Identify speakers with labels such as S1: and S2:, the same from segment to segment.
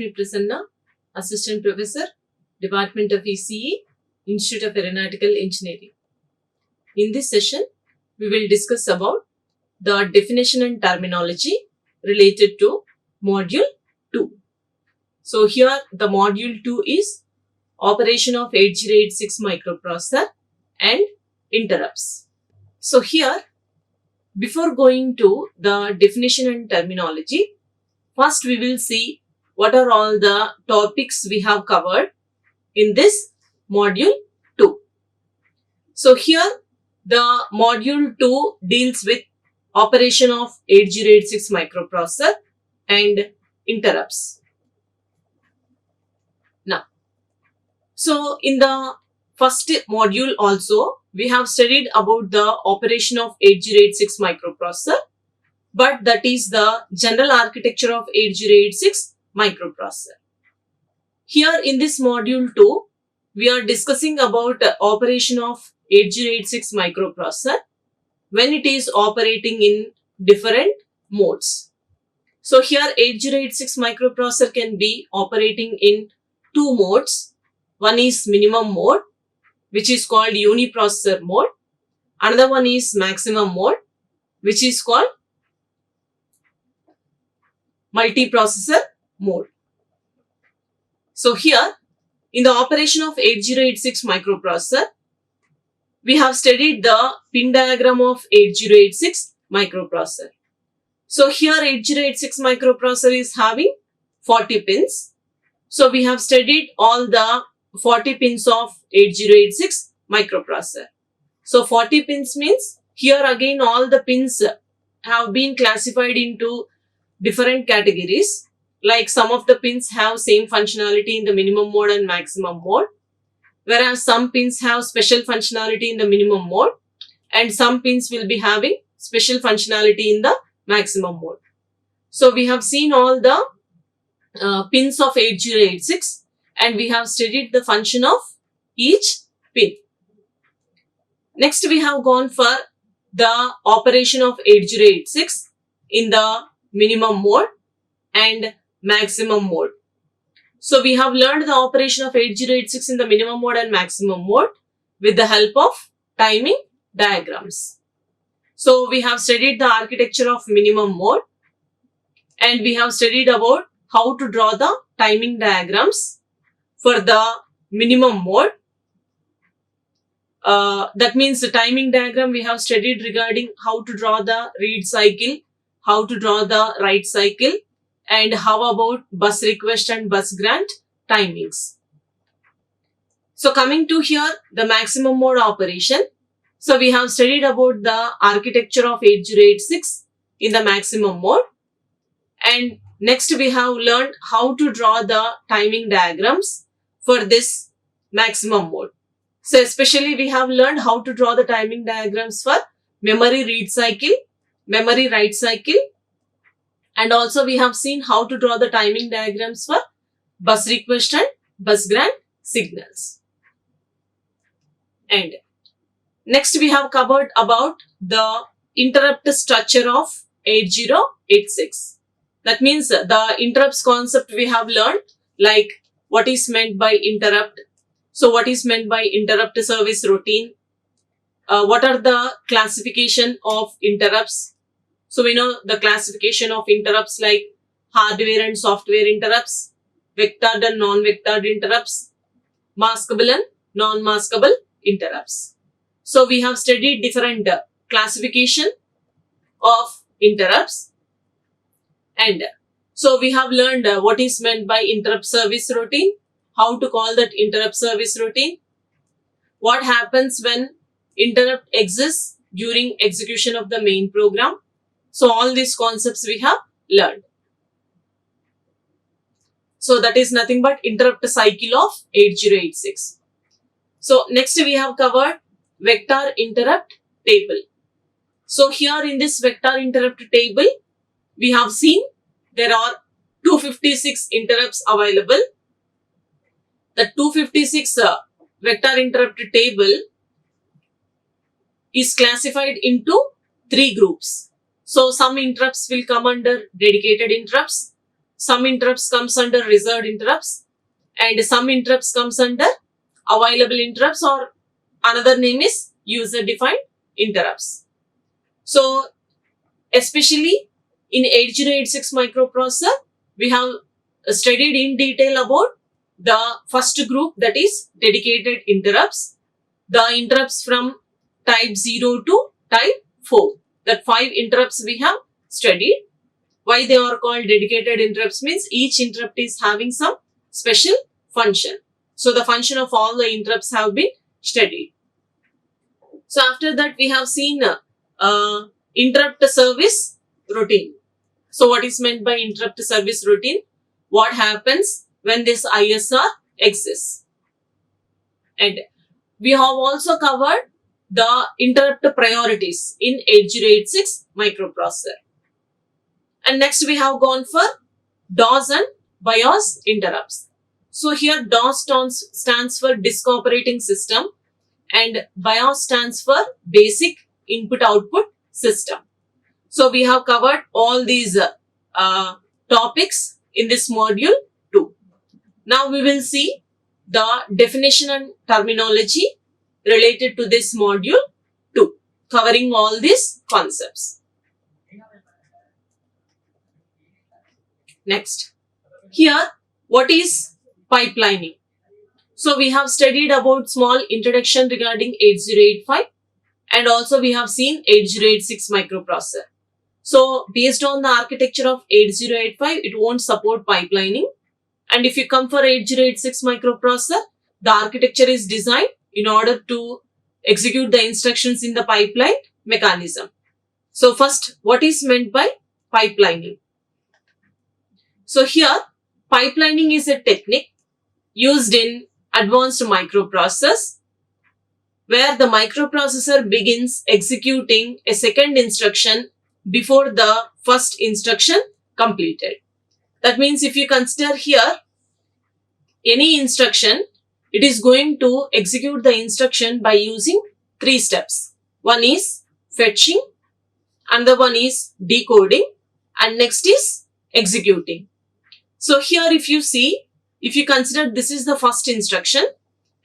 S1: Lakshmi Prasanna, Assistant Professor, Department of ECE, Institute of Aeronautical Engineering. In this session, we will discuss about the definition and terminology related to Module 2. So here the Module 2 is operation of 8086 microprocessor and interrupts. So here, before going to the definition and terminology, first we will see what are all the topics we have covered in this Module 2. So here the Module 2 deals with operation of 8086 microprocessor and interrupts. Now, so in the first module also, we have studied about the operation of 8086 microprocessor, but that is the general architecture of 8086 microprocessor. Here in this module 2, we are discussing about operation of 8086 microprocessor when it is operating in different modes. So here 8086 microprocessor can be operating in two modes. One is minimum mode, which is called uniprocessor mode. Another one is maximum mode, which is called multiprocessor mode. So here, in the operation of 8086 microprocessor, we have studied the pin diagram of 8086 microprocessor. So here 8086 microprocessor is having 40 pins. So we have studied all the 40 pins of 8086 microprocessor. So 40 pins means here again all the pins have been classified into different categories. Like some of the pins have same functionality in the minimum mode and maximum mode, whereas some pins have special functionality in the minimum mode and some pins will be having special functionality in the maximum mode. So we have seen all the pins of 8086 and we have studied the function of each pin. Next we have gone for the operation of 8086 in the minimum mode and maximum mode. So we have learned the operation of 8086 in the minimum mode and maximum mode with the help of timing diagrams. So we have studied the architecture of minimum mode and we have studied about how to draw the timing diagrams for the minimum mode. That means the timing diagram we have studied regarding how to draw the read cycle, how to draw the write cycle, and how about bus request and bus grant timings. So coming to here, the maximum mode operation. So we have studied about the architecture of 8086 in the maximum mode. And next we have learned how to draw the timing diagrams for this maximum mode. So especially we have learned how to draw the timing diagrams for memory read cycle, memory write cycle, and also we have seen how to draw the timing diagrams for bus request and bus grant signals. And next we have covered about the interrupt structure of 8086. That means the interrupts concept we have learned, like what is meant by interrupt. So what is meant by interrupt service routine? What are the classification of interrupts? So we know the classification of interrupts like hardware and software interrupts, vectored and non-vectored interrupts, maskable and non-maskable interrupts. So we have studied different classification of interrupts, and so we have learned what is meant by interrupt service routine, how to call that interrupt service routine, what happens when interrupt exists during execution of the main program. So all these concepts we have learned. So that is nothing but interrupt cycle of 8086. So next we have covered vector interrupt table. So here in this vector interrupt table, we have seen there are 256 interrupts available. The 256 vector interrupt table is classified into three groups. So some interrupts will come under dedicated interrupts, some interrupts comes under reserved interrupts, and some interrupts comes under available interrupts, or another name is user defined interrupts. So especially in 8086 microprocessor, we have studied in detail about the first group, that is dedicated interrupts, the interrupts from type 0 to type 4. That 5 interrupts we have studied. Why they are called dedicated interrupts means each interrupt is having some special function. So the function of all the interrupts have been studied. So after that we have seen interrupt service routine. So what is meant by interrupt service routine? What happens when this ISR exists? And we have also covered the interrupt priorities in 8086 microprocessor. And next we have gone for DOS and BIOS interrupts. So here DOS stands for Disk Operating System and BIOS stands for Basic Input Output System. So we have covered all these topics in this module 2. Now we will see the definition and terminology related to this module 2, covering all these concepts. Next, here what is pipelining? So we have studied about small introduction regarding 8085 and also we have seen 8086 microprocessor. So based on the architecture of 8085, it won't support pipelining. And if you come for 8086 microprocessor, the architecture is designed in order to execute the instructions in the pipeline mechanism. So first, what is meant by pipelining? So here, pipelining is a technique used in advanced microprocessors where the microprocessor begins executing a second instruction before the first instruction completed. That means if you consider here any instruction, it is going to execute the instruction by using 3 steps. One is fetching, another one is decoding, and next is executing. So here if you see, if you consider this is the first instruction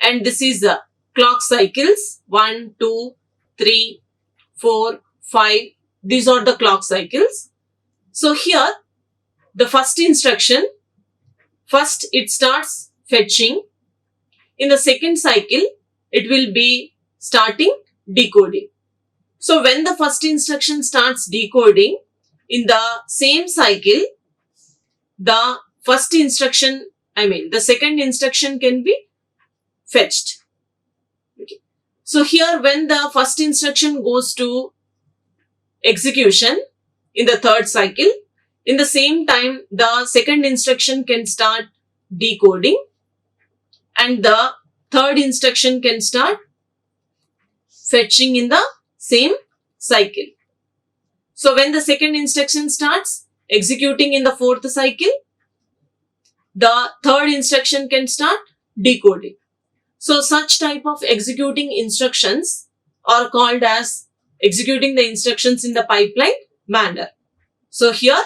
S1: and this is the clock cycles 1, 2, 3, 4, 5. These are the clock cycles. So here the first instruction, first it starts fetching. In the second cycle, it will be starting decoding. So when the first instruction starts decoding, in the same cycle, the second instruction can be fetched. Okay. So here when the first instruction goes to execution in the third cycle, in the same time, the second instruction can start decoding and the third instruction can start fetching in the same cycle. So when the second instruction starts executing in the fourth cycle, the third instruction can start decoding. So such type of executing instructions are called as executing the instructions in the pipeline manner. So here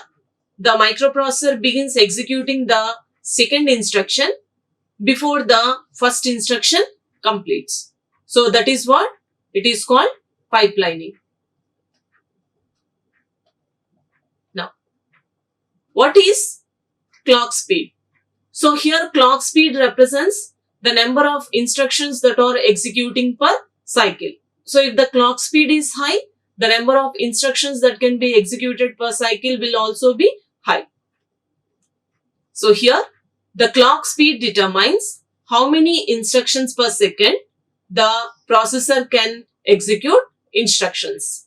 S1: the microprocessor begins executing the second instruction before the first instruction completes. So that is what it is called pipelining. Now, what is clock speed? So here clock speed represents the number of instructions that are executing per cycle. So if the clock speed is high, the number of instructions that can be executed per cycle will also be high. So here the clock speed determines how many instructions per second the processor can execute instructions.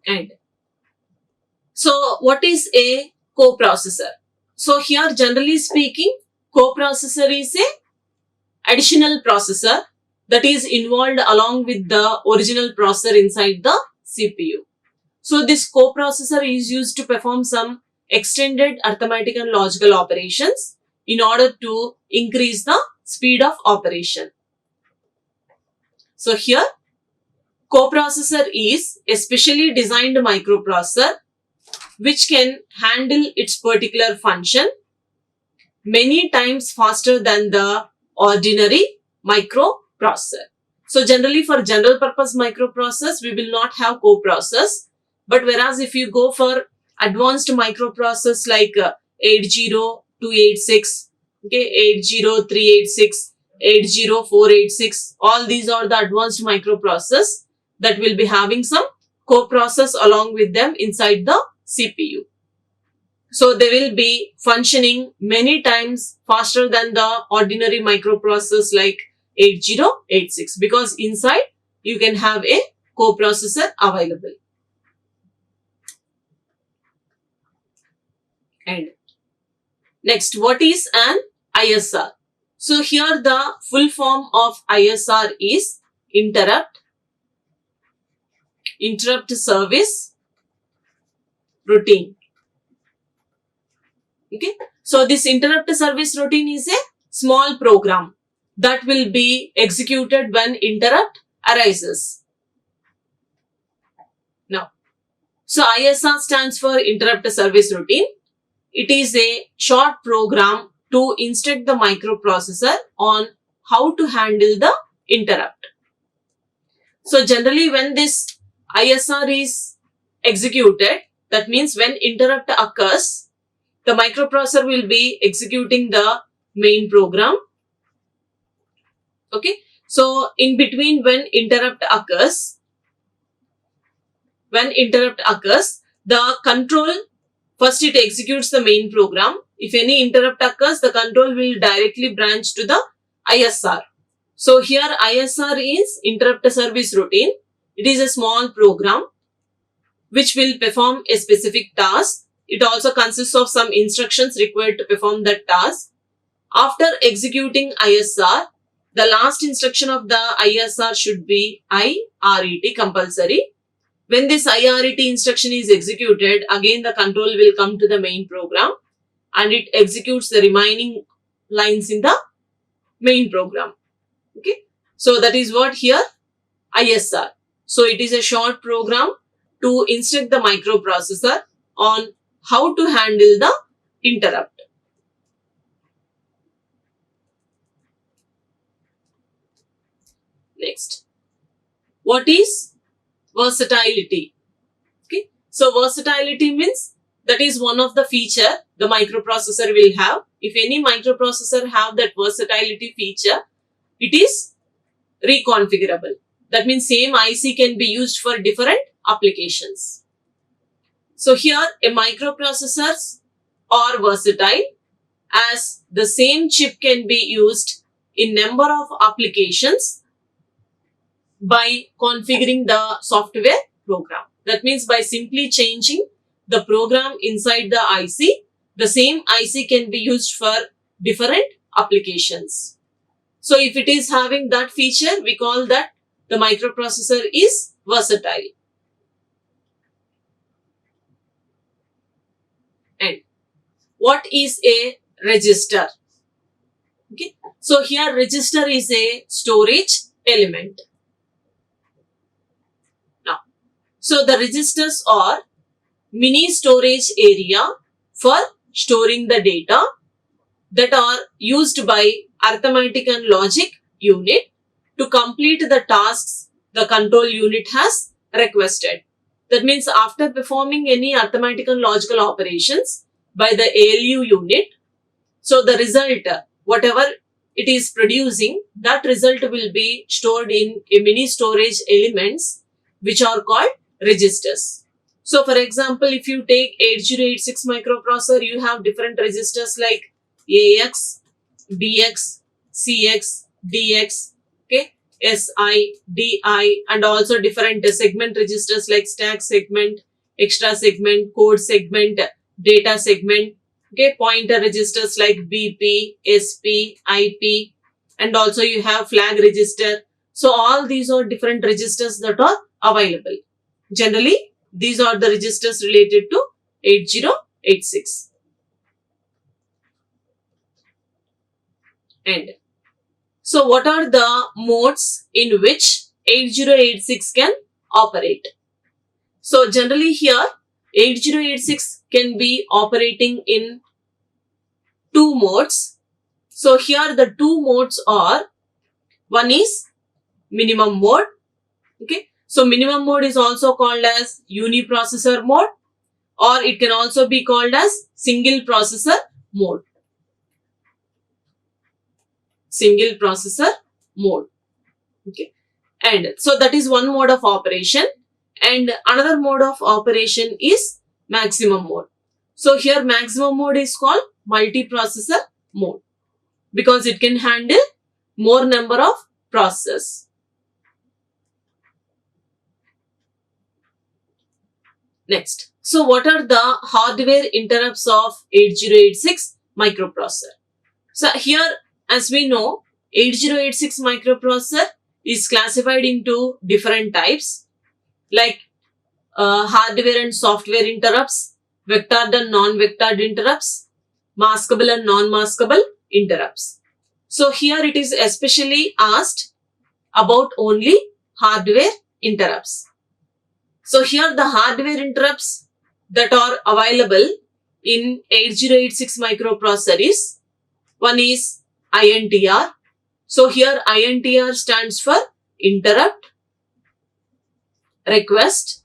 S1: And so what is a coprocessor? So here generally speaking, coprocessor is a additional processor that is involved along with the original processor inside the CPU. So this coprocessor is used to perform some extended arithmetic and logical operations in order to increase the speed of operation. So here coprocessor is a specially designed microprocessor which can handle its particular function many times faster than the ordinary microprocessor. So generally for general purpose microprocessors, we will not have coprocessor. But whereas if you go for advanced microprocessors like 80286, okay, 80386, 80486, all these are the advanced microprocessors that will be having some coprocessor along with them inside the CPU. So they will be functioning many times faster than the ordinary microprocessors like 8086, because inside you can have a coprocessor available. And next, what is an ISR? So here the full form of ISR is interrupt service routine. Okay, so this interrupt service routine is a small program that will be executed when interrupt arises. Now, so ISR stands for interrupt service routine. It is a short program to instruct the microprocessor on how to handle the interrupt. So generally when this ISR is executed, that means when interrupt occurs, the microprocessor will be executing the main program. Okay, so in between when interrupt occurs, the control, first it executes the main program. If any interrupt occurs, the control will directly branch to the ISR. So here ISR is interrupt service routine. It is a small program which will perform a specific task. It also consists of some instructions required to perform that task. After executing ISR, the last instruction of the ISR should be IARE compulsory. When this IARE instruction is executed, again the control will come to the main program and it executes the remaining lines in the main program. Okay, so that is what here ISR. So it is a short program to instruct the microprocessor on how to handle the interrupt. Next, what is versatility? Okay, so versatility means that is one of the feature the microprocessor will have. If any microprocessor have that versatility feature, it is reconfigurable. That means same IC can be used for different applications. So here a microprocessors are versatile as the same chip can be used in number of applications by configuring the software program. That means by simply changing the program inside the IC, the same IC can be used for different applications. So if it is having that feature, we call that the microprocessor is versatile. And what is a register? Okay, so here register is a storage element. Now, so the registers are mini storage area for storing the data that are used by arithmetic and logic unit to complete the tasks the control unit has requested. That means after performing any arithmetic and logical operations by the ALU unit, so the result, whatever it is producing, that result will be stored in a mini storage elements which are called registers. So for example, if you take 8086 microprocessor, you have different registers like AX, BX, CX, DX, okay, SI, DI, and also different segment registers like stack segment, extra segment, code segment, data segment, okay, pointer registers like BP, SP, IP, and also you have flag register. So all these are different registers that are available. Generally, these are the registers related to 8086. And so what are the modes in which 8086 can operate? So generally here 8086 can be operating in two modes. So here the two modes are, one is minimum mode. Okay, so minimum mode is also called as uniprocessor mode, or it can also be called as single processor mode. Single processor mode. Okay, and so that is one mode of operation, and another mode of operation is maximum mode. So here maximum mode is called multiprocessor mode because it can handle more number of processors. Next, so what are the hardware interrupts of 8086 microprocessor? So here, as we know, 8086 microprocessor is classified into different types like hardware and software interrupts, vectored and non-vectored interrupts, maskable and non-maskable interrupts. So here it is especially asked about only hardware interrupts. So here the hardware interrupts that are available in 8086 microprocessor is, one is INTR. So here INTR stands for interrupt request.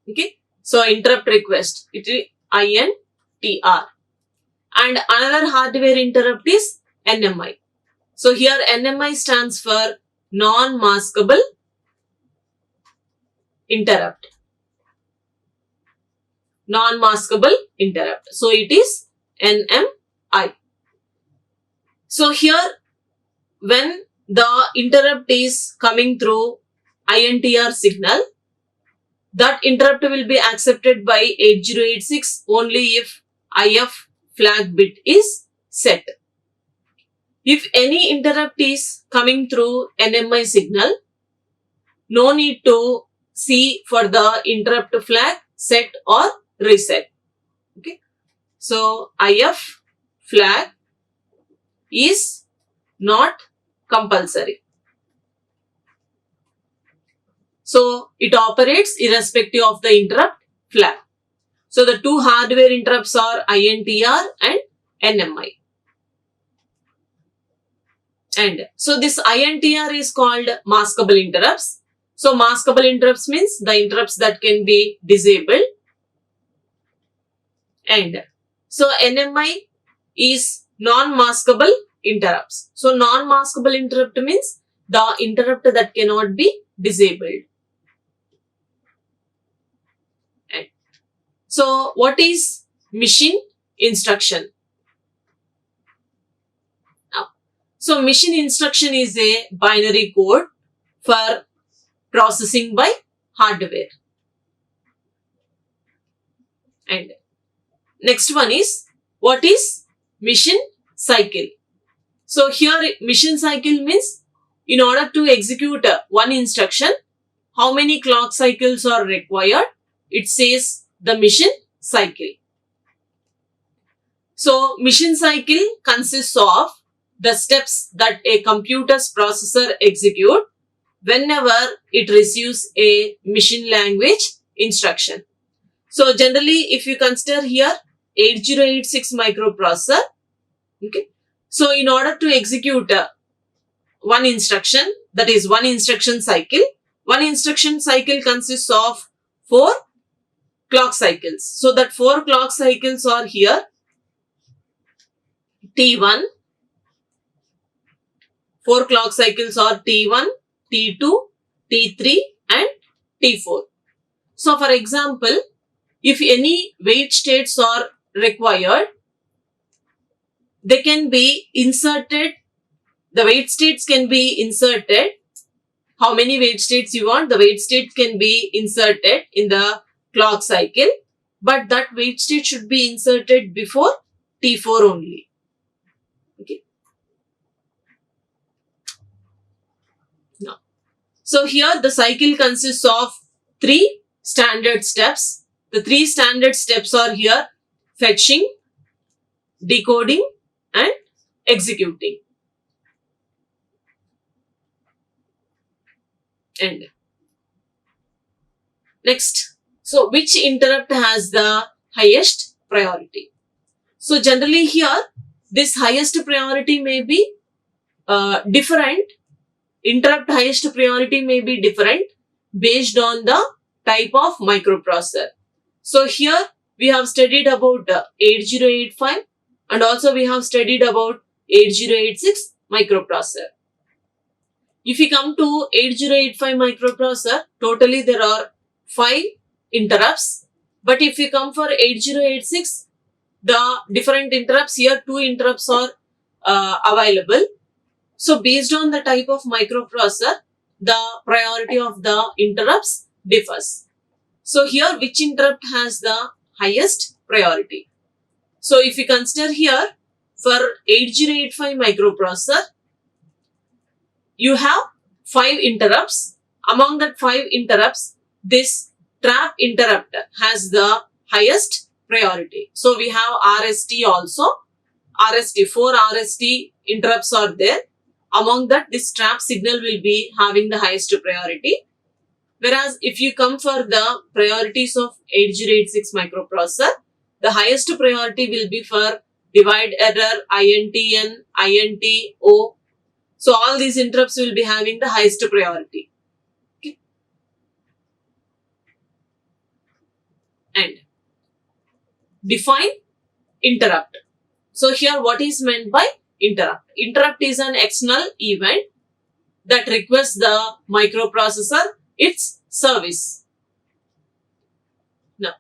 S1: Okay, so interrupt request, it is INTR. And another hardware interrupt is NMI. So here NMI stands for non-maskable interrupt. Non-maskable interrupt. So it is NMI. So here when the interrupt is coming through INTR signal, that interrupt will be accepted by 8086 only if IF flag bit is set. If any interrupt is coming through NMI signal, no need to see for the interrupt flag set or reset. Okay, so IF flag is not compulsory. So it operates irrespective of the interrupt flag. So the two hardware interrupts are INTR and NMI. And so this INTR is called maskable interrupts. So maskable interrupts means the interrupts that can be disabled. And so NMI is non-maskable interrupts. So non-maskable interrupt means the interrupt that cannot be disabled. And so what is machine instruction? So machine instruction is a binary code for processing by hardware. And next one is, what is mission cycle? So here mission cycle means in order to execute one instruction, how many clock cycles are required? It says the mission cycle. So mission cycle consists of the steps that a computer's processor execute whenever it receives a machine language instruction. So generally, if you consider here 8086 microprocessor, okay, so in order to execute one instruction, that is one instruction cycle consists of 4 clock cycles. So that 4 clock cycles are here T1, 4 clock cycles are T1, T2, T3 and T4. So for example, if any wait states are required, they can be inserted. The wait states can be inserted. How many wait states you want? The wait state can be inserted in the clock cycle, but that wait state should be inserted before T4 only. Okay. Now, so here the cycle consists of 3 standard steps. The 3 standard steps are here: fetching, decoding and executing. And next, So which interrupt has the highest priority? So generally here, this highest priority may be different. Interrupt highest priority may be different based on the type of microprocessor. So here we have studied about 8085 and also we have studied about 8086 microprocessor. If we come to 8085 microprocessor, totally there are 5 interrupts. But if we come for 8086, the different interrupts here, 2 interrupts are available. So based on the type of microprocessor, the priority of the interrupts differs. So here which interrupt has the highest priority? So if we consider here for 8085 microprocessor, you have 5 interrupts. Among that 5 interrupts, this trap interrupt has the highest priority. So we have RST also. RST, 4 RST interrupts are there. Among that, this trap signal will be having the highest priority. Whereas if you come for the priorities of 8086 microprocessor, the highest priority will be for divide error, INTN, INTO. So all these interrupts will be having the highest priority. Okay. And define interrupt. So here what is meant by interrupt? Interrupt is an external event that requests the microprocessor its service. Now,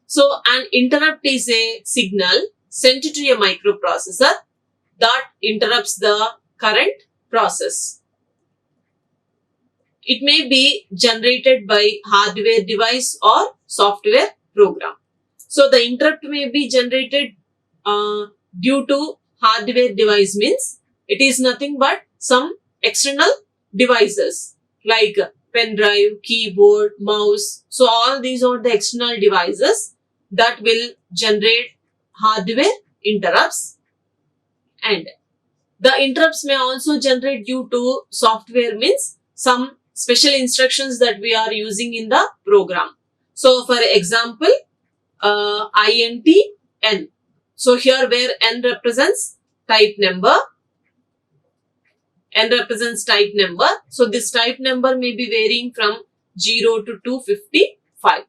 S1: so an interrupt is a signal sent to a microprocessor that interrupts the current process. It may be generated by hardware device or software program. So the interrupt may be generated due to hardware device, means it is nothing but some external devices like pen drive, keyboard, mouse. So all these are the external devices that will generate hardware interrupts, and the interrupts may also generate due to software, means some special instructions that we are using in the program. So for example, INTN. So here where N represents type number, N represents type number. So this type number may be varying from 0 to 255.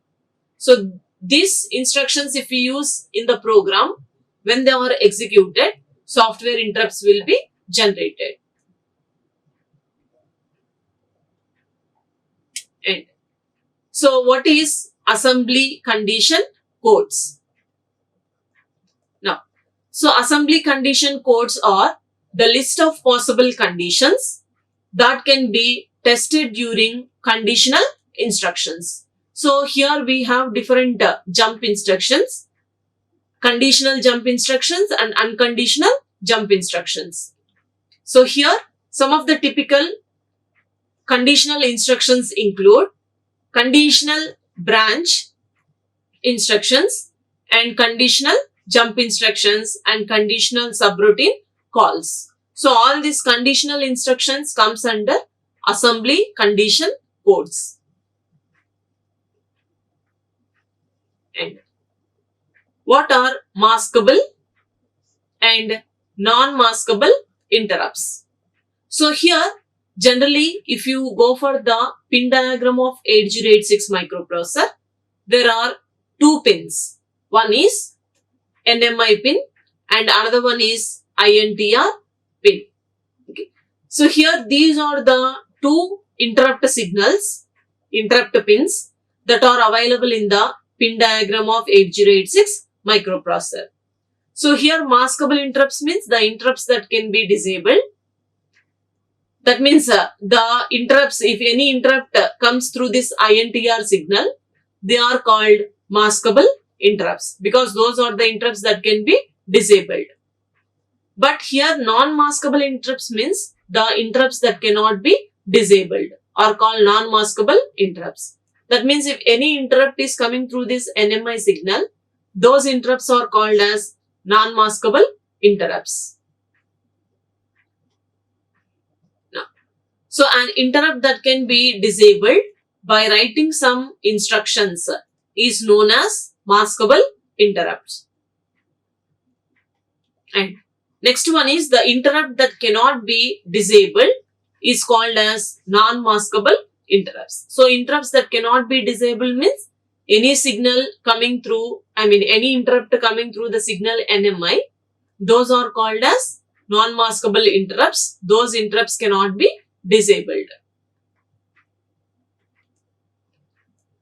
S1: So these instructions, if we use in the program, when they are executed, software interrupts will be generated. And so what is assembly condition codes? Now, so assembly condition codes are the list of possible conditions that can be tested during conditional instructions. So here we have different jump instructions, conditional jump instructions and unconditional jump instructions. So here some of the typical conditional instructions include conditional branch instructions and conditional jump instructions and conditional subroutine calls. So all these conditional instructions comes under assembly condition codes. And what are maskable and non-maskable interrupts? So here generally if you go for the pin diagram of 8086 microprocessor, there are 2 pins. One is NMI pin and another one is INTR pin. Okay. So here these are the 2 interrupt signals, interrupt pins that are available in the pin diagram of 8086 microprocessor. So here maskable interrupts means the interrupts that can be disabled. That means the interrupts, if any interrupt comes through this INTR signal, they are called maskable interrupts because those are the interrupts that can be disabled. But here non-maskable interrupts means the interrupts that cannot be disabled are called non-maskable interrupts. That means if any interrupt is coming through this NMI signal, those interrupts are called as non-maskable interrupts. Now, so an interrupt that can be disabled by writing some instructions is known as maskable interrupts. And next one is the interrupt that cannot be disabled is called as non-maskable interrupts. So interrupts that cannot be disabled means any signal coming through, any interrupt coming through the signal NMI, those are called as non-maskable interrupts. Those interrupts cannot be disabled.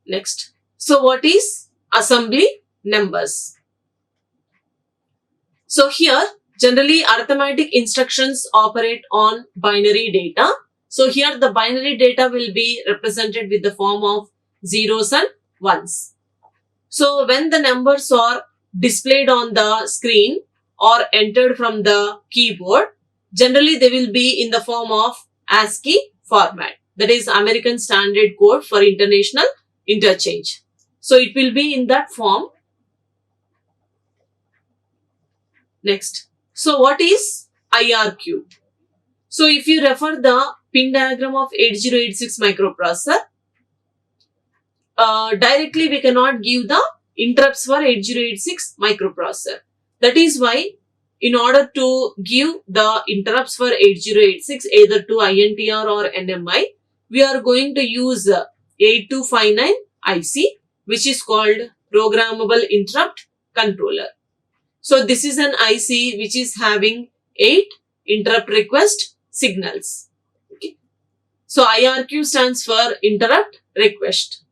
S1: Next. So what is assembly numbers? So here, generally arithmetic instructions operate on binary data. So here the binary data will be represented with the form of zeros and ones. So when the numbers are displayed on the screen or entered from the keyboard, generally they will be in the form of ASCII format. That is American Standard Code for International Interchange. So it will be in that form. Next. So what is IRQ? So if you refer the pin diagram of 8086 microprocessor, directly we cannot give the interrupts for 8086 microprocessor. That is why in order to give the interrupts for 8086 either to INTR or NMI, we are going to use 8259 IC, which is called Programmable Interrupt Controller. So this is an IC which is having 8 interrupt request signals. Okay. So IRQ stands for interrupt request.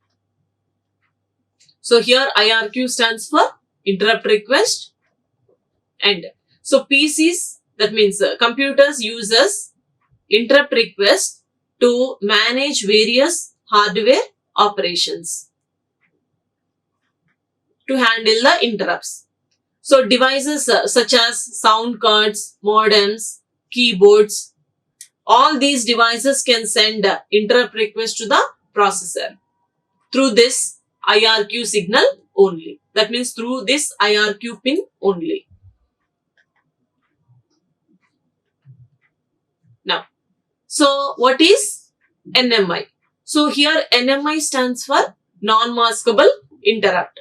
S1: So here IRQ stands for interrupt request. And so PCs, that means computers uses interrupt request to manage various hardware operations to handle the interrupts. So devices such as sound cards, modems, keyboards, all these devices can send interrupt request to the processor through this IRQ signal only. That means through this IRQ pin only. Now, so what is NMI? So here NMI stands for non-maskable interrupt.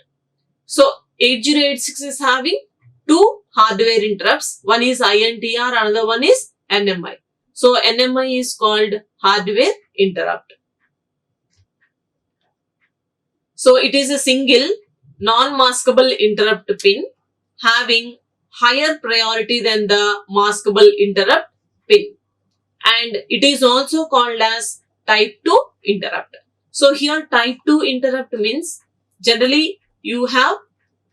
S1: So 8086 is having two hardware interrupts. One is INTR, another one is NMI. So NMI is called hardware interrupt. So it is a single non-maskable interrupt pin having higher priority than the maskable interrupt pin. And it is also called as type 2 interrupt. So here type 2 interrupt means generally you have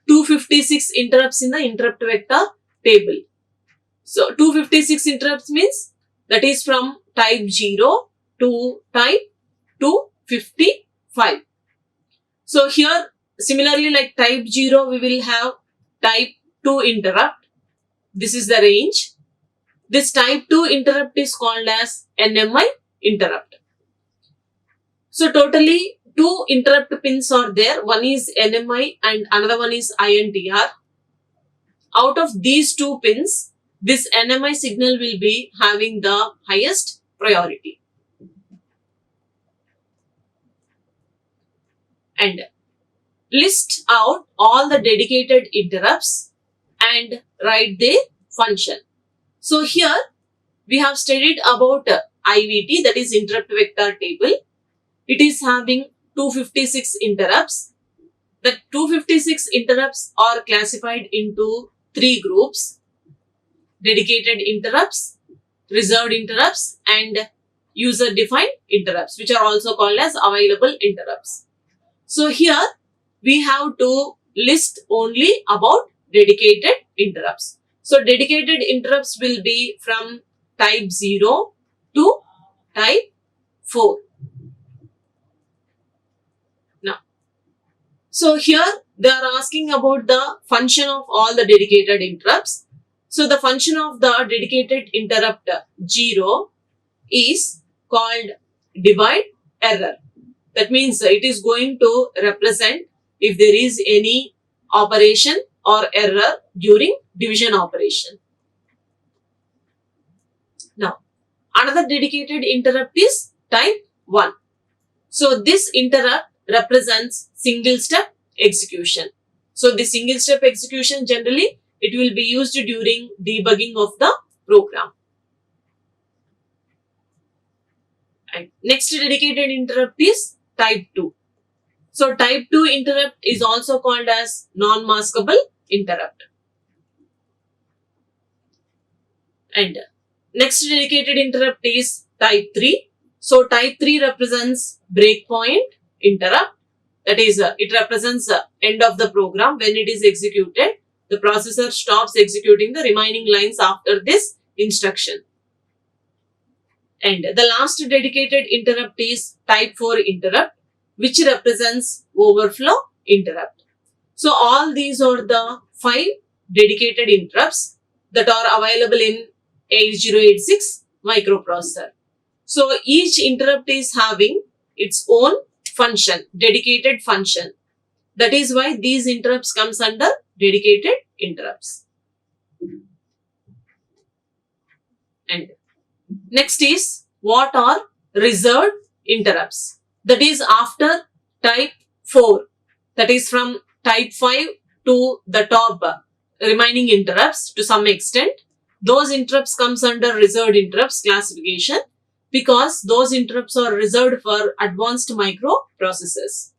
S1: 256 interrupts in the interrupt vector table. So 256 interrupts means that is from type 0 to type 255. So here similarly like type 0 we will have type 2 interrupt. This is the range. This type 2 interrupt is called as NMI interrupt. So totally 2 interrupt pins are there. One is NMI and another one is INTR. Out of these 2 pins, this NMI signal will be having the highest priority. And list out all the dedicated interrupts and write their function. So here we have studied about IVT, that is interrupt vector table. It is having 256 interrupts. The 256 interrupts are classified into 3 groups: dedicated interrupts, reserved interrupts, and user defined interrupts, which are also called as available interrupts. So here we have to list only about dedicated interrupts. So dedicated interrupts will be from type 0 to type 4. Now, so here they are asking about the function of all the dedicated interrupts. So the function of the dedicated interrupt 0 is called divide error. That means it is going to represent if there is any operation or error during division operation. Now, another dedicated interrupt is type 1. So this interrupt represents single step execution. So the single step execution generally it will be used during debugging of the program. And next dedicated interrupt is type 2. So type 2 interrupt is also called as non-maskable interrupt. And next dedicated interrupt is type 3. So type 3 represents breakpoint interrupt. That is, it represents the end of the program. When it is executed, the processor stops executing the remaining lines after this instruction. And the last dedicated interrupt is type 4 interrupt, which represents overflow interrupt. So all these are the 5 dedicated interrupts that are available in 8086 microprocessor. So each interrupt is having its own function, dedicated function. That is why these interrupts comes under dedicated interrupts. And next is what are reserved interrupts. That is after type 4. That is from type 5 to the top remaining interrupts to some extent. Those interrupts comes under reserved interrupts classification because those interrupts are reserved for advanced microprocessors.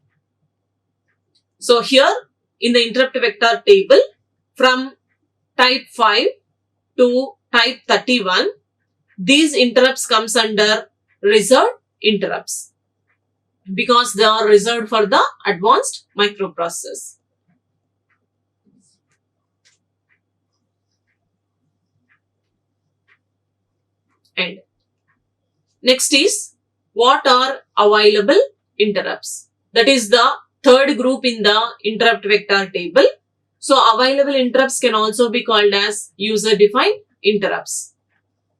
S1: So here in the interrupt vector table from type 5 to type 31, these interrupts comes under reserved interrupts because they are reserved for the advanced microprocessors. And next is what are available interrupts. That is the third group in the interrupt vector table. So available interrupts can also be called as user defined interrupts.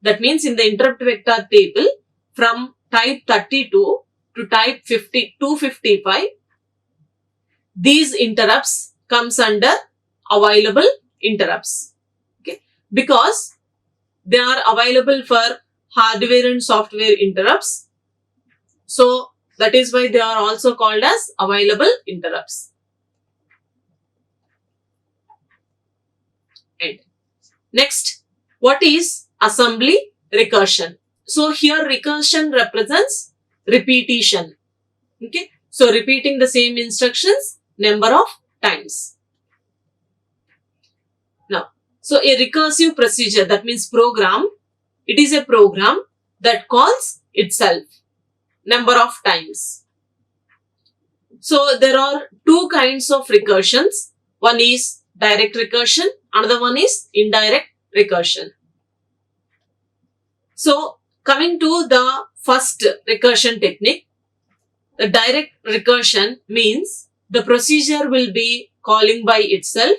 S1: That means in the interrupt vector table from type 32 to type 255, these interrupts comes under available interrupts. Okay, because they are available for hardware and software interrupts. So that is why they are also called as available interrupts. And next, what is assembly recursion? So here recursion represents repetition. Okay, so repeating the same instructions number of times. Now, so a recursive procedure, that means program, it is a program that calls itself number of times. So there are two kinds of recursions. One is direct recursion, another one is indirect recursion. So coming to the first recursion technique, the direct recursion means the procedure will be calling by itself,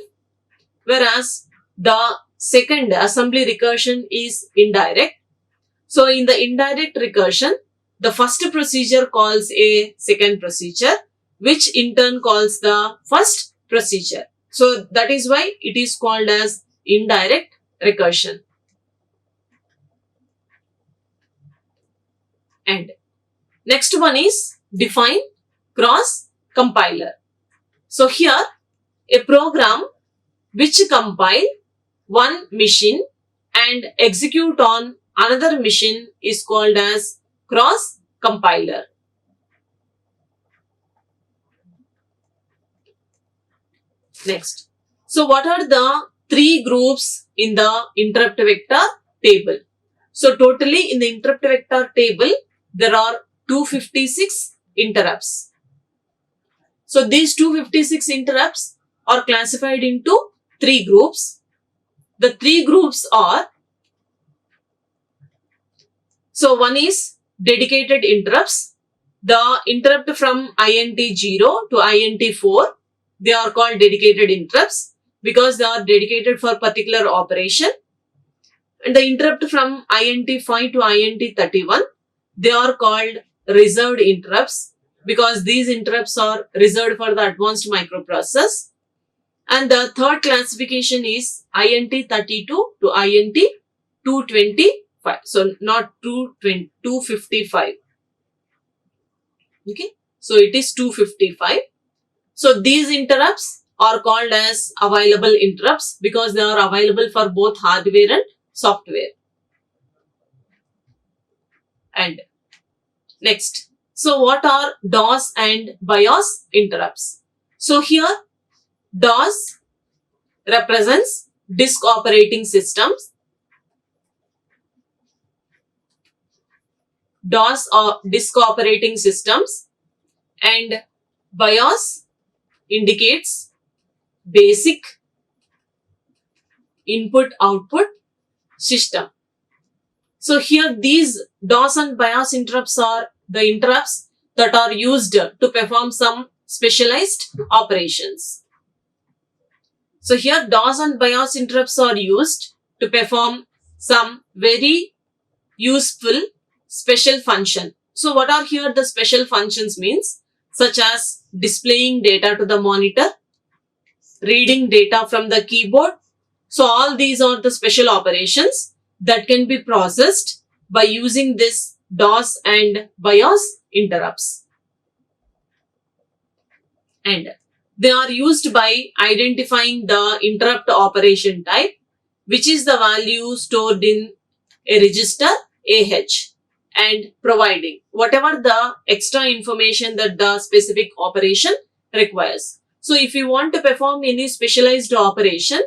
S1: whereas the second assembly recursion is indirect. So in the indirect recursion, the first procedure calls a second procedure, which in turn calls the first procedure. So that is why it is called as indirect recursion. And next one is define cross compiler. So here a program which compile one machine and execute on another machine is called as cross compiler. Next, so what are the three groups in the interrupt vector table? So totally in the interrupt vector table there are 256 interrupts. So these 256 interrupts are classified into three groups. The three groups are, so one is dedicated interrupts. The interrupt from INT 0 to INT 4, they are called dedicated interrupts because they are dedicated for particular operation. And the interrupt from INT 5 to INT 31, they are called reserved interrupts because these interrupts are reserved for the advanced microprocessors. And the third classification is INT 32 to INT 225. So not 255. Okay. So it is 255. So these interrupts are called as available interrupts because they are available for both hardware and software. And next, so what are DOS and BIOS interrupts? So here DOS represents disk operating systems. DOS or disk operating systems, and BIOS indicates basic input output system. So here these DOS and BIOS interrupts are the interrupts that are used to perform some specialized operations. So here DOS and BIOS interrupts are used to perform some very useful special function. So what are here the special functions means, such as displaying data to the monitor, reading data from the keyboard. So all these are the special operations that can be processed by using this DOS and BIOS interrupts. And they are used by identifying the interrupt operation type, which is the value stored in a register AH, and providing whatever the extra information that the specific operation requires. So if you want to perform any specialized operation,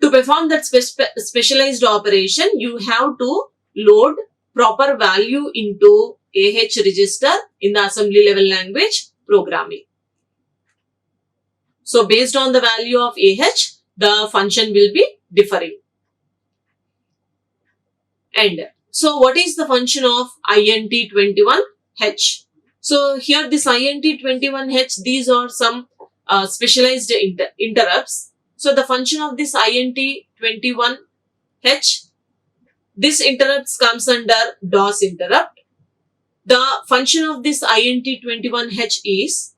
S1: to perform that specialized operation, you have to load proper value into AH register in the assembly level language programming. So based on the value of AH, the function will be differing. And so what is the function of INT21H? So here this INT21H, these are some specialized interrupts. So the function of this INT21H, this interrupts comes under DOS interrupt. The function of this INT21H is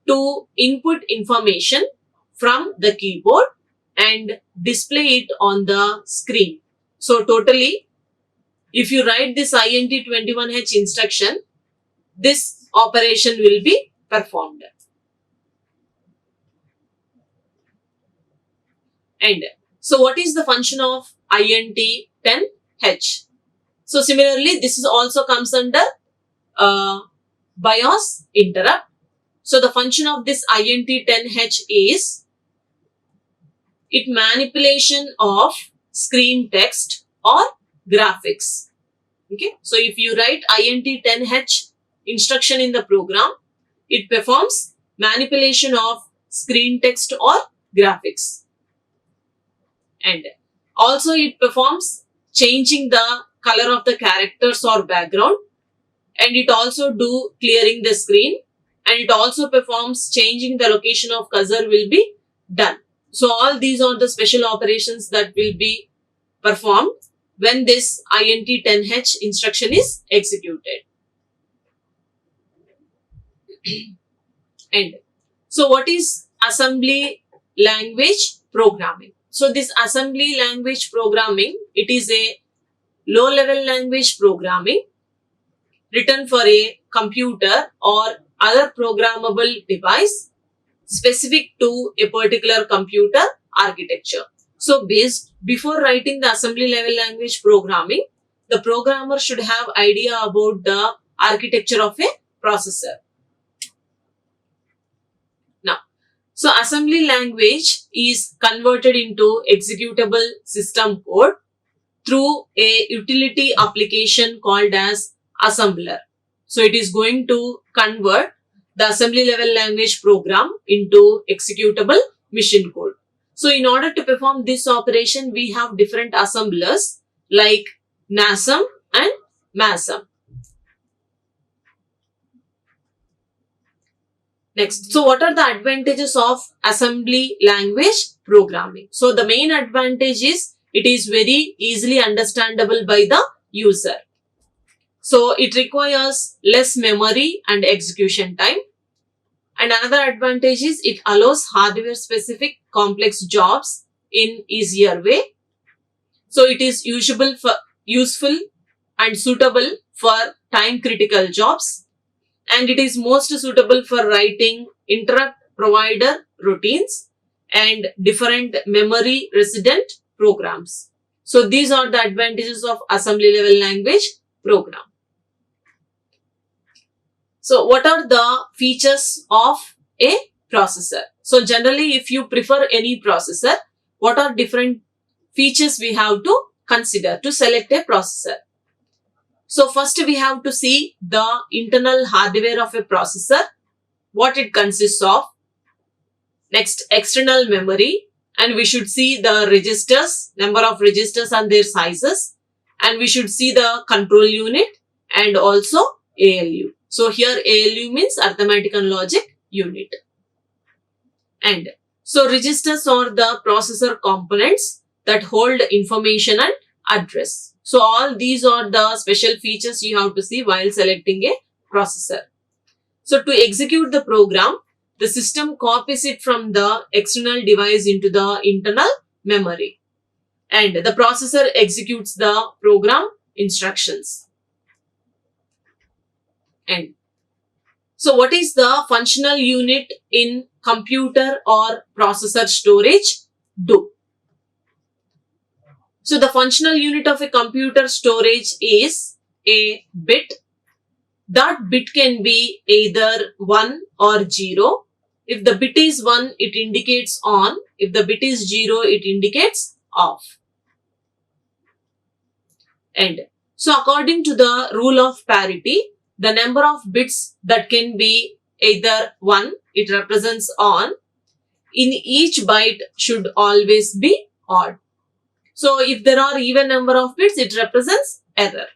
S1: to input information from the keyboard and display it on the screen. So totally, if you write this INT21H instruction, this operation will be performed. And so what is the function of INT10H? So similarly, this is also comes under BIOS interrupt. So the function of this INT10H is it manipulation of screen text or graphics. Okay, so if you write INT10H instruction in the program, it performs manipulation of screen text or graphics. And also it performs changing the color of the characters or background, and it also do clearing the screen, and it also performs changing the location of cursor will be done. So all these are the special operations that will be performed when this INT10H instruction is executed. And so what is assembly language programming? So this assembly language programming, it is a low level language programming written for a computer or other programmable device specific to a particular computer architecture. So before writing the assembly level language programming, the programmer should have idea about the architecture of a processor. Now, so assembly language is converted into executable system code through a utility application called as assembler. So it is going to convert the assembly level language program into executable machine code. So in order to perform this operation, we have different assemblers like NASM and MASM. Next, so what are the advantages of assembly language programming? So the main advantage is it is very easily understandable by the user. So it requires less memory and execution time. And another advantage is it allows hardware specific complex jobs in easier way. So it is useful and suitable for time critical jobs. And it is most suitable for writing interrupt provider routines and different memory resident programs. So these are the advantages of assembly level language program. So what are the features of a processor? So generally, if you prefer any processor, what are different features we have to consider to select a processor? So first we have to see the internal hardware of a processor, what it consists of. Next, external memory, and we should see the registers, number of registers and their sizes, and we should see the control unit and also ALU. So here ALU means arithmetic and logic unit. And so registers are the processor components that hold information and address. So all these are the special features you have to see while selecting a processor. So to execute the program, the system copies it from the external device into the internal memory, and the processor executes the program instructions. And so what is the functional unit in computer or processor storage do? So the functional unit of a computer storage is a bit. That bit can be either 1 or 0. If the bit is 1, it indicates on. If the bit is 0, it indicates off. And so according to the rule of parity, the number of bits that can be either 1, it represents on. In each byte should always be odd. So if there are even number of bits, it represents error.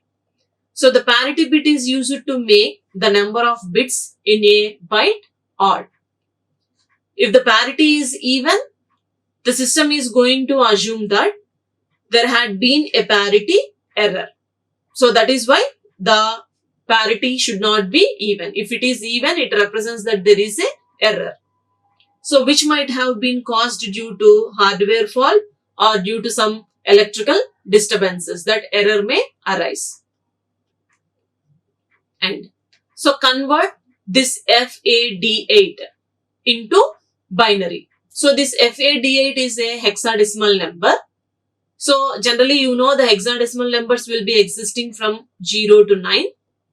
S1: So the parity bit is used to make the number of bits in a byte odd. If the parity is even, the system is going to assume that there had been a parity error. So that is why the parity should not be even. If it is even, it represents that there is a error. So which might have been caused due to hardware fault or due to some electrical disturbances, that error may arise. And so convert this FAD8 into binary. So this FAD8 is a hexadecimal number. So generally you know the hexadecimal numbers will be existing from 0 to 9.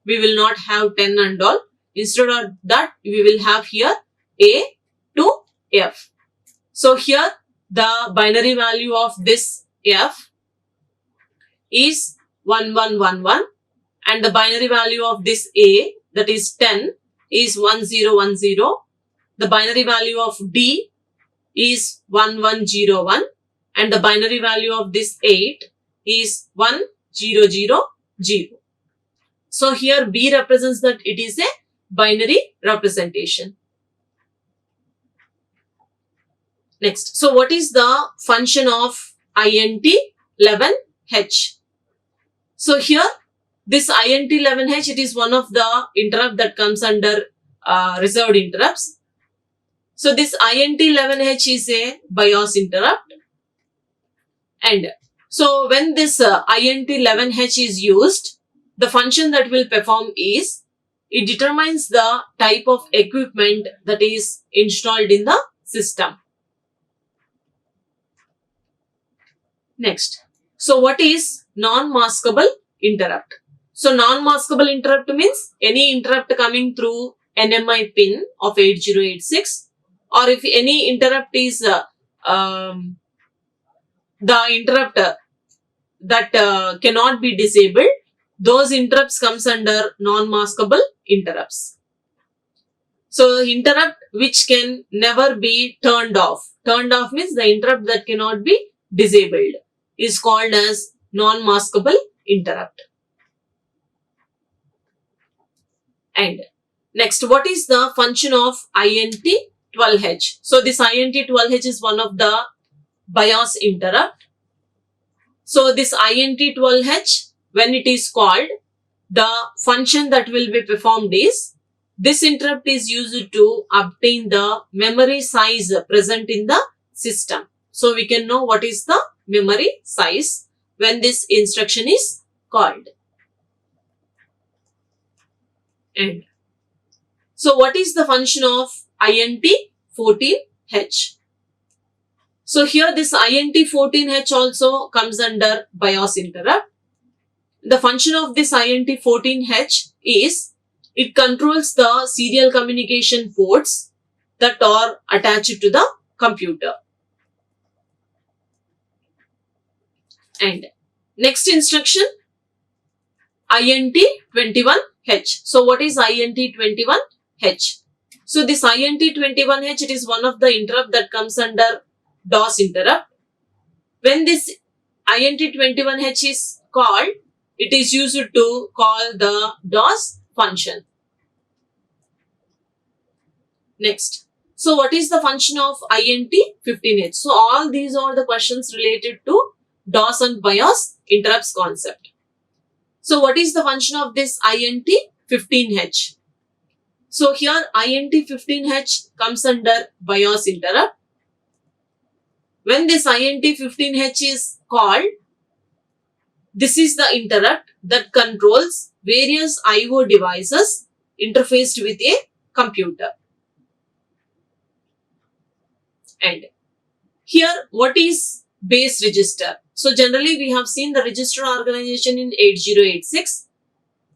S1: We will not have 10 and all. Instead of that, we will have here A to F. So here the binary value of this F is 1111, and the binary value of this A, that is 10, is 1010. The binary value of D is 1101, and the binary value of this 8 is 1000. So here B represents that it is a binary representation. Next, so what is the function of INT11H? So here this INT11H, it is one of the interrupt that comes under reserved interrupts. So this INT11H is a BIOS interrupt. And so when this INT11H is used, the function that will perform is, it determines the type of equipment that is installed in the system. Next, so what is non-maskable interrupt? So non-maskable interrupt means any interrupt coming through NMI pin of 8086, or if any interrupt is the interrupt that cannot be disabled, those interrupts comes under non-maskable interrupts. So interrupt which can never be turned off. Turned off means the interrupt that cannot be disabled is called as non-maskable interrupt. And next, what is the function of INT12H? So this INT12H is one of the BIOS interrupt. So this INT12H, when it is called, the function that will be performed is, this interrupt is used to obtain the memory size present in the system. So we can know what is the memory size when this instruction is called. And so what is the function of INT INT14H. So here this INT14H also comes under BIOS interrupt. The function of this INT14H is it controls the serial communication ports that are attached to the computer. And next instruction, INT21H. So what is INT21H? So this INT21H, it is one of the interrupt that comes under DOS interrupt. When this INT21H is called, it is used to call the DOS function. Next. So what is the function of INT15H? So all these are the questions related to DOS and BIOS interrupts concept. So what is the function of this INT15H? So here INT15H comes under BIOS interrupt. When this INT15H is called, this is the interrupt that controls various I/O devices interfaced with a computer. And here, what is base register? So generally we have seen the register organization in 8086,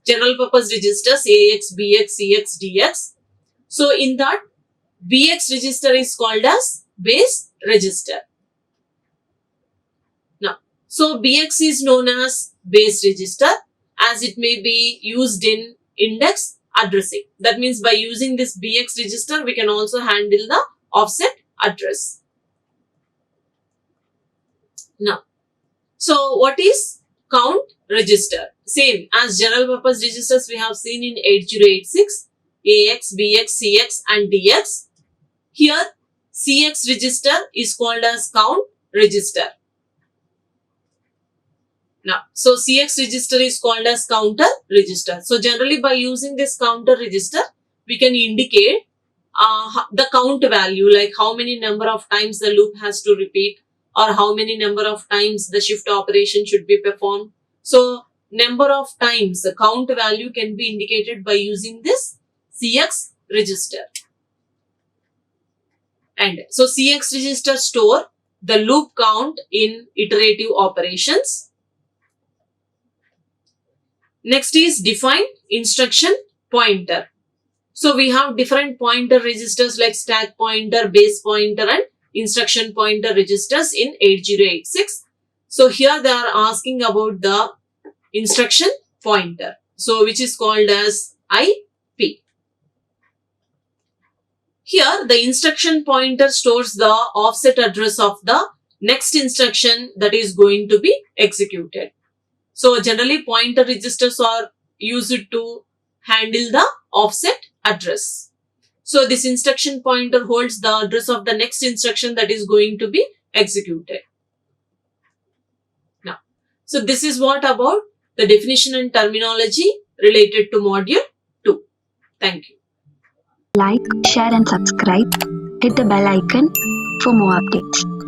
S1: general purpose registers AX, BX, CX, DX. So in that, BX register is called as base register. Now, so BX is known as base register as it may be used in index addressing. That means by using this BX register, we can also handle the offset address. Now, so what is count register? Same as general purpose registers we have seen in 8086, AX, BX, CX and DX. Here, CX register is called as count register. Now, so CX register is called as counter register. So generally by using this counter register, we can indicate the count value, like how many number of times the loop has to repeat or how many number of times the shift operation should be performed. So number of times the count value can be indicated by using this CX register. And so CX register store the loop count in iterative operations. Next is define instruction pointer. So we have different pointer registers like stack pointer, base pointer and instruction pointer registers in 8086. So here they are asking about the instruction pointer. So which is called as IP. Here the instruction pointer stores the offset address of the next instruction that is going to be executed. So generally pointer registers are used to handle the offset address. So this instruction pointer holds the address of the next instruction that is going to be executed. Now, so this is what about the definition and terminology related to module 2. Thank you.
S2: Like, share and subscribe. Hit the bell icon for more updates.